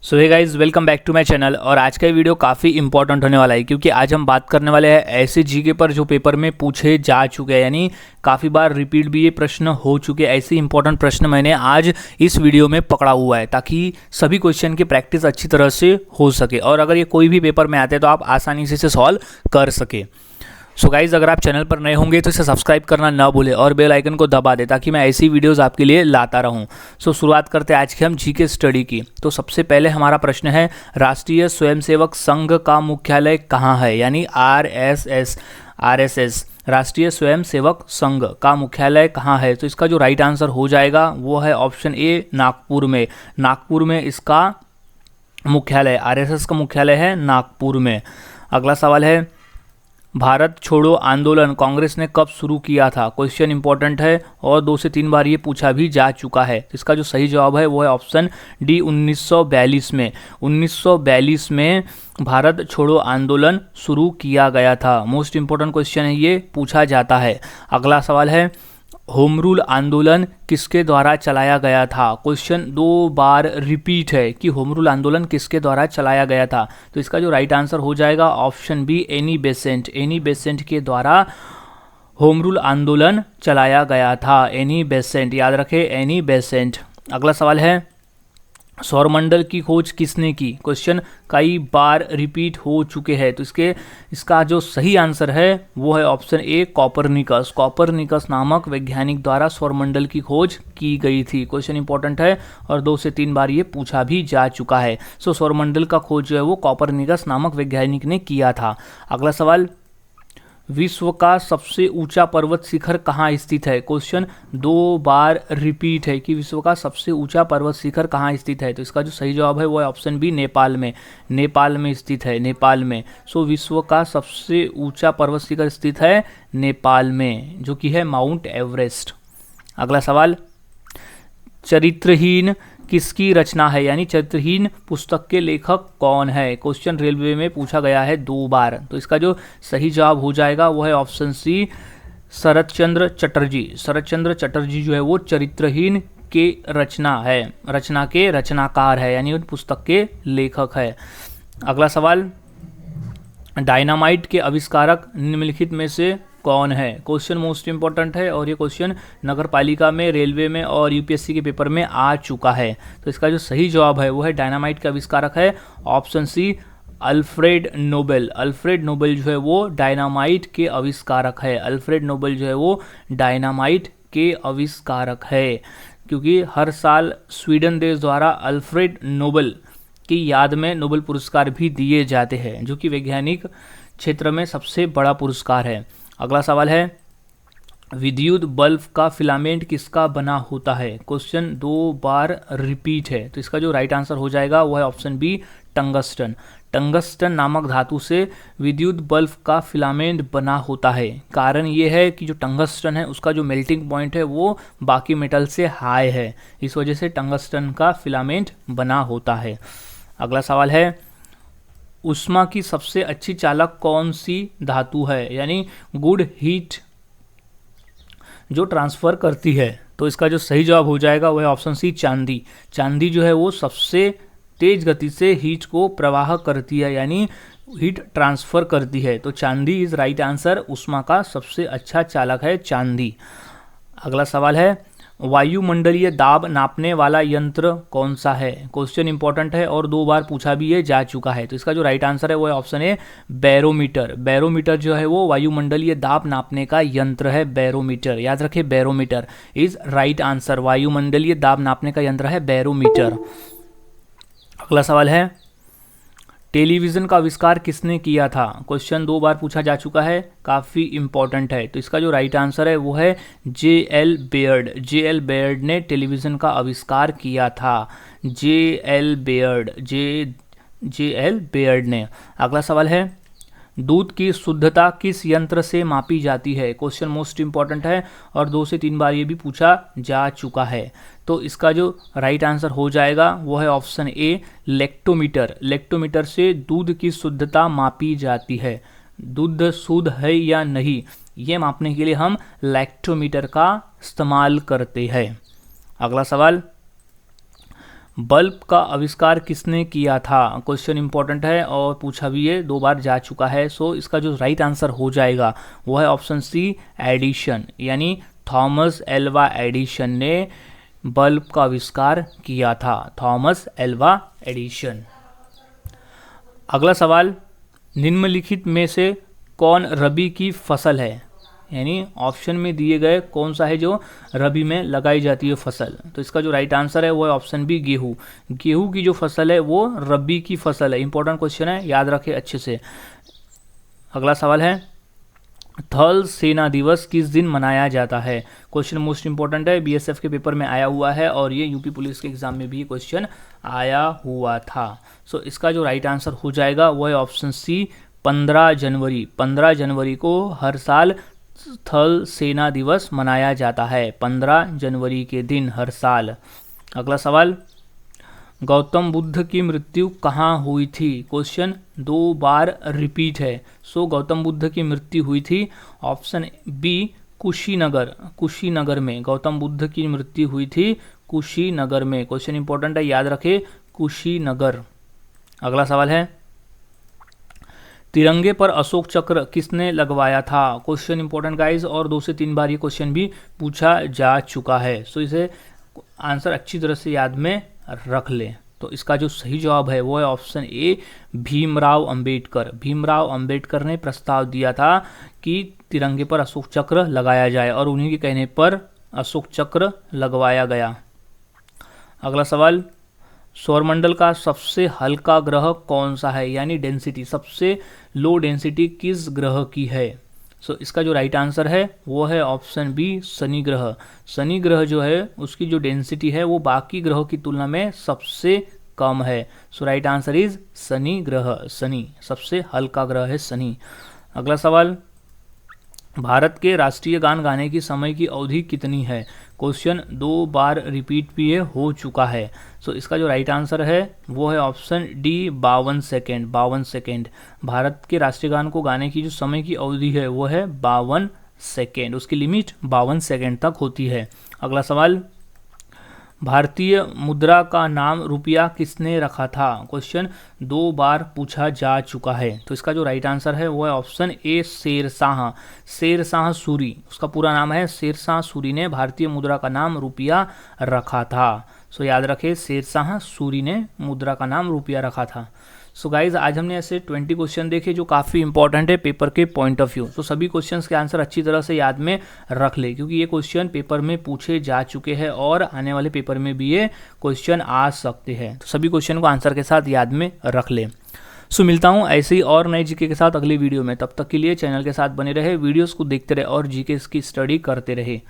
So hey guys, welcome back to my channel. और आज का वीडियो काफ़ी इंपॉर्टेंट होने वाला है क्योंकि आज हम बात करने वाले हैं ऐसे जीके पर जो पेपर में पूछे जा चुके हैं, यानी काफ़ी बार रिपीट भी ये प्रश्न हो चुके हैं। ऐसे इंपॉर्टेंट प्रश्न मैंने आज इस वीडियो में पकड़ा हुआ है ताकि सभी क्वेश्चन की प्रैक्टिस अच्छी तरह से हो सके और अगर ये कोई भी पेपर में आते हैं तो आप आसानी से इसे सॉल्व कर सके। सो गाइज़, अगर आप चैनल पर नए होंगे तो इसे सब्सक्राइब करना ना भूलें और बेल आइकन को दबा दें ताकि मैं ऐसी वीडियोस आपके लिए लाता रहूं। सो शुरुआत करते हैं आज की हम जीके स्टडी की। तो सबसे पहले हमारा प्रश्न है, राष्ट्रीय स्वयंसेवक संघ का मुख्यालय कहाँ है? यानी आरएसएस राष्ट्रीय स्वयंसेवक संघ का मुख्यालय कहाँ है? तो इसका जो राइट आंसर हो जाएगा वो है ऑप्शन ए, नागपुर में। नागपुर में इसका मुख्यालय, आरएसएस का मुख्यालय है नागपुर में। अगला सवाल है, भारत छोड़ो आंदोलन कांग्रेस ने कब शुरू किया था? क्वेश्चन इंपॉर्टेंट है और 2 से 3 बार ये पूछा भी जा चुका है। इसका जो सही जवाब है वो है ऑप्शन डी, 1942 में। 1942 में भारत छोड़ो आंदोलन शुरू किया गया था। मोस्ट इंपॉर्टेंट क्वेश्चन है, ये पूछा जाता है। अगला सवाल है, होम रूल आंदोलन किसके द्वारा चलाया गया था? क्वेश्चन 2 बार रिपीट है कि होम रूल आंदोलन किसके द्वारा चलाया गया था। तो इसका जो राइट आंसर हो जाएगा option B, Annie Besant. Annie Besant के द्वारा होम रूल आंदोलन चलाया गया था। एनी बेसेंट, याद रखें, एनी बेसेंट। अगला सवाल है, सौरमंडल की खोज किसने की? क्वेश्चन कई बार रिपीट हो चुके हैं। तो इसका जो सही आंसर है वो है ऑप्शन ए, कॉपरनिकस। कॉपरनिकस नामक वैज्ञानिक द्वारा सौरमंडल की खोज की गई थी। क्वेश्चन इंपॉर्टेंट है और 2 से 3 बार ये पूछा भी जा चुका है। सो सौरमंडल का खोज जो है वो कॉपरनिकस नामक वैज्ञानिक ने किया था। अगला सवाल, विश्व का सबसे ऊंचा पर्वत शिखर कहाँ स्थित है? क्वेश्चन 2 बार रिपीट है कि विश्व का सबसे ऊंचा पर्वत शिखर कहाँ स्थित है। तो इसका जो सही जवाब है वो है ऑप्शन बी, नेपाल में। नेपाल में स्थित है, नेपाल में। सो विश्व का सबसे ऊंचा पर्वत शिखर स्थित है नेपाल में, जो कि है माउंट एवरेस्ट। अगला सवाल, चरित्रहीन किसकी रचना है? यानी चरित्रहीन पुस्तक के लेखक कौन है? क्वेश्चन रेलवे में पूछा गया है 2 बार। तो इसका जो सही जवाब हो जाएगा वो है ऑप्शन सी, शरत चंद्र चटर्जी। शरत चंद्र चटर्जी जो है वो चरित्रहीन के रचना के रचनाकार है, यानी पुस्तक के लेखक है। अगला सवाल, डायनामाइट के आविष्कारक निम्नलिखित में से कौन है? क्वेश्चन मोस्ट इंपॉर्टेंट है और ये क्वेश्चन नगर पालिका में, रेलवे में और यूपीएससी के पेपर में आ चुका है। तो इसका जो सही जवाब है वो है डायनामाइट का आविष्कारक है option C, Alfred Nobel. Alfred Nobel जो है वो डायनामाइट के आविष्कारक है। अल्फ्रेड नोबेल जो है वो डायनामाइट के आविष्कारक है, क्योंकि हर साल स्वीडन देश द्वारा अल्फ्रेड नोबेल की याद में नोबेल पुरस्कार भी दिए जाते हैं, जो कि वैज्ञानिक क्षेत्र में सबसे बड़ा पुरस्कार है। अगला सवाल है, विद्युत बल्ब का फिलामेंट किसका बना होता है? क्वेश्चन 2 बार रिपीट है। तो इसका जो राइट आंसर हो जाएगा वो है ऑप्शन बी, टंगस्टन। टंगस्टन नामक धातु से विद्युत बल्ब का फिलामेंट बना होता है। कारण ये है कि जो टंगस्टन है उसका जो मेल्टिंग पॉइंट है वो बाकी मेटल से हाई है, इस वजह से टंगस्टन का फिलामेंट बना होता है। अगला सवाल है, ऊष्मा की सबसे अच्छी चालक कौन सी धातु है? यानी गुड हीट जो ट्रांसफ़र करती है। तो इसका जो सही जवाब हो जाएगा वह ऑप्शन सी, चांदी। चांदी जो है वो सबसे तेज गति से हीट को प्रवाह करती है, यानी हीट ट्रांसफ़र करती है। तो चांदी इज राइट आंसर। ऊष्मा का सबसे अच्छा चालक है चांदी। अगला सवाल है, वायुमंडलीय दाब नापने वाला यंत्र कौन सा है? क्वेश्चन इंपॉर्टेंट है और 2 बार पूछा भी ये जा चुका है। तो इसका जो राइट आंसर है वो है ऑप्शन ए, बैरोमीटर। बैरोमीटर जो है वो वायुमंडलीय दाब नापने का यंत्र है, बैरोमीटर। याद रखें, बैरोमीटर इज राइट आंसर। वायुमंडलीय दाब नापने का यंत्र है बैरोमीटर। अगला सवाल है, टेलीविज़न का आविष्कार किसने किया था? क्वेश्चन 2 बार पूछा जा चुका है, काफ़ी इंपॉर्टेंट है। तो इसका जो राइट आंसर है वो है जे.एल. बेयर्ड। जे.एल. बेयर्ड ने टेलीविज़न का आविष्कार किया था। जे.एल. बेयर्ड ने। अगला सवाल है, दूध की शुद्धता किस यंत्र से मापी जाती है? क्वेश्चन मोस्ट इंपॉर्टेंट है और 2 से 3 बार ये भी पूछा जा चुका है। तो इसका जो राइट आंसर हो जाएगा वो है ऑप्शन ए, लेक्टोमीटर। लेक्टोमीटर से दूध की शुद्धता मापी जाती है। दूध शुद्ध है या नहीं, ये मापने के लिए हम लेक्टोमीटर का इस्तेमाल करते हैं। अगला सवाल, बल्ब का आविष्कार किसने किया था? क्वेश्चन इंपॉर्टेंट है और पूछा भी है, 2 बार जा चुका है। सो इसका जो राइट आंसर हो जाएगा वो है ऑप्शन सी, एडिशन, यानी थॉमस एल्वा एडिशन ने बल्ब का आविष्कार किया था। Thomas Alva Edison. अगला सवाल, निम्नलिखित में से कौन रबी की फसल है? यानी ऑप्शन में दिए गए कौन सा है जो रबी में लगाई जाती है फसल? तो इसका जो राइट आंसर है वो है ऑप्शन बी, गेहूँ। गेहूँ की जो फसल है वो रबी की फसल है। इंपॉर्टेंट क्वेश्चन है, याद रखें अच्छे से। अगला सवाल है, थल सेना दिवस किस दिन मनाया जाता है? क्वेश्चन मोस्ट इंपॉर्टेंट है, बीएसएफ के पेपर में आया हुआ है और ये यूपी पुलिस के एग्जाम में भी क्वेश्चन आया हुआ था। सो इसका जो राइट आंसर हो जाएगा वो है ऑप्शन सी, 15 जनवरी। 15 जनवरी को हर साल थल सेना दिवस मनाया जाता है, 15 जनवरी के दिन हर साल। अगला सवाल, गौतम बुद्ध की मृत्यु कहाँ हुई थी? क्वेश्चन 2 बार रिपीट है। सो गौतम बुद्ध की मृत्यु हुई थी ऑप्शन बी, कुशीनगर। कुशीनगर में गौतम बुद्ध की मृत्यु हुई थी, कुशीनगर में। क्वेश्चन इंपॉर्टेंट है, याद रखें, कुशीनगर। अगला सवाल है, तिरंगे पर अशोक चक्र किसने लगवाया था? क्वेश्चन इंपॉर्टेंट गाइज, और 2 से 3 बार ये क्वेश्चन भी पूछा जा चुका है। सो इसे आंसर अच्छी तरह से याद में रख ले। तो इसका जो सही जवाब है वो है ऑप्शन ए, भीमराव अंबेडकर। भीमराव अंबेडकर ने प्रस्ताव दिया था कि तिरंगे पर अशोक चक्र लगाया जाए और उन्हीं के कहने पर अशोक चक्र लगवाया गया। अगला सवाल, सौरमंडल का सबसे हल्का ग्रह कौन सा है? यानी डेंसिटी, सबसे लो डेंसिटी किस ग्रह की है? सो इसका जो राइट आंसर है वो है ऑप्शन बी, शनि ग्रह। शनि ग्रह जो है उसकी जो डेंसिटी है वो बाकी ग्रहों की तुलना में सबसे कम है। सो राइट आंसर इज शनि ग्रह। शनि सबसे हल्का ग्रह है, शनि। अगला सवाल, भारत के राष्ट्रीय गान गाने की समय की अवधि कितनी है? क्वेश्चन 2 बार रिपीट भी हो चुका है। सो इसका जो राइट आंसर है वो है option D, 52 second. 52 second. Bharat के राष्ट्रीय गान को गाने की जो समय की अवधि है वो है 52 सेकेंड। उसकी लिमिट 52 सेकेंड तक होती है। अगला सवाल, भारतीय मुद्रा का नाम रुपया किसने रखा था? क्वेश्चन 2 बार पूछा जा चुका है। तो इसका जो राइट आंसर है वो है ऑप्शन ए, शेरशाह। शेरशाह सूरी, उसका पूरा नाम है। शेरशाह सूरी ने भारतीय मुद्रा का नाम रुपया रखा था। सो याद रखें, शेरशाह सूरी ने मुद्रा का नाम रुपया रखा था। सो गाइज, आज हमने ऐसे 20 क्वेश्चन देखे जो काफ़ी इंपॉर्टेंट है पेपर के पॉइंट ऑफ व्यू। तो सभी क्वेश्चंस के आंसर अच्छी तरह से याद में रख ले, क्योंकि ये क्वेश्चन पेपर में पूछे जा चुके हैं और आने वाले पेपर में भी ये क्वेश्चन आ सकते हैं। तो सभी क्वेश्चन को आंसर के साथ याद में रख ले। सो मिलता हूँ ऐसे ही और नए जीके के साथ अगली वीडियो में। तब तक के लिए चैनल के साथ बने रहे, वीडियोज़ को देखते रहे और जीके की स्टडी करते रहे।